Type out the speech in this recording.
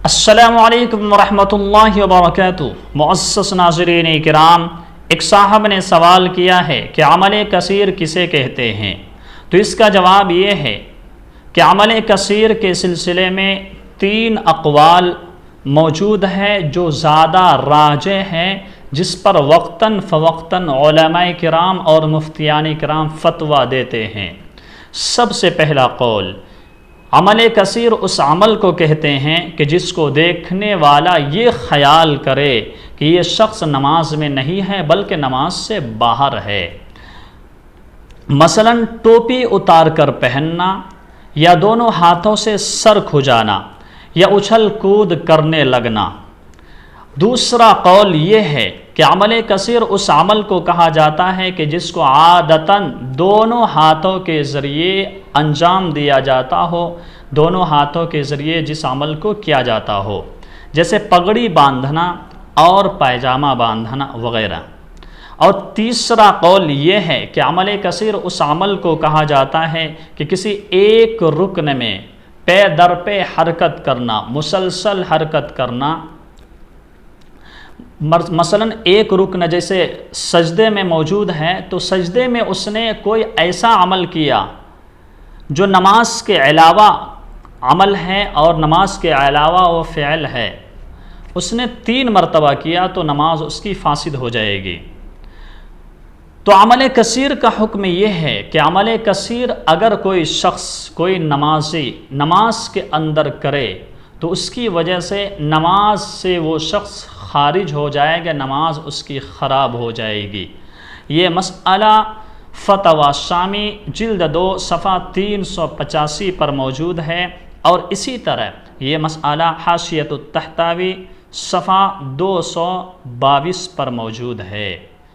السلام علیکم ورحمۃ اللہ وبرکاتہ۔ معزز ناظرین کرام، ایک صاحب نے سوال کیا ہے کہ عمل کثیر کسے کہتے ہیں؟ تو اس کا جواب یہ ہے کہ عمل کثیر کے سلسلے میں 3 اقوال موجود ہے جو زیادہ راجح ہیں، جس پر وقتاً فوقتاً علماء کرام اور مفتیان کرام فتویٰ دیتے ہیں۔ سب سے پہلا قول، عمل کثیر اس عمل کو کہتے ہیں کہ جس کو دیکھنے والا یہ خیال کرے کہ یہ شخص نماز میں نہیں ہے بلکہ نماز سے باہر ہے۔ مثلا ٹوپی اتار کر پہننا، یا دونوں ہاتھوں سے سر کھجانا، یا اچھل کود کرنے لگنا۔ دوسرا قول یہ ہے کہ عمل کثیر اس عمل کو کہا جاتا ہے کہ جس کو عادتاً دونوں ہاتھوں کے ذریعے انجام دیا جاتا ہو، دونوں ہاتھوں کے ذریعے جس عمل کو کیا جاتا ہو، جیسے پگڑی باندھنا اور پائجامہ باندھنا وغیرہ۔ اور تیسرا قول یہ ہے کہ عمل کثیر اس عمل کو کہا جاتا ہے کہ کسی ایک رکن میں پے در پہ حرکت کرنا، مسلسل حرکت کرنا۔ مثلا ایک رکن جیسے سجدے میں موجود ہے تو سجدے میں اس نے کوئی ایسا عمل کیا جو نماز کے علاوہ عمل ہے اور نماز کے علاوہ وہ فعل ہے، اس نے 3 مرتبہ کیا تو نماز اس کی فاسد ہو جائے گی۔ تو عمل کثیر کا حکم یہ ہے کہ عمل کثیر اگر کوئی شخص، کوئی نمازی نماز کے اندر کرے تو اس کی وجہ سے نماز سے وہ شخص خارج ہو جائے گا، نماز اس کی خراب ہو جائے گی۔ یہ مسئلہ فتویٰ شامی جلد 2 صفحہ 385 پر موجود ہے، اور اسی طرح یہ مسئلہ حاشیۃ الطحطاوی صفحہ 222 پر موجود ہے۔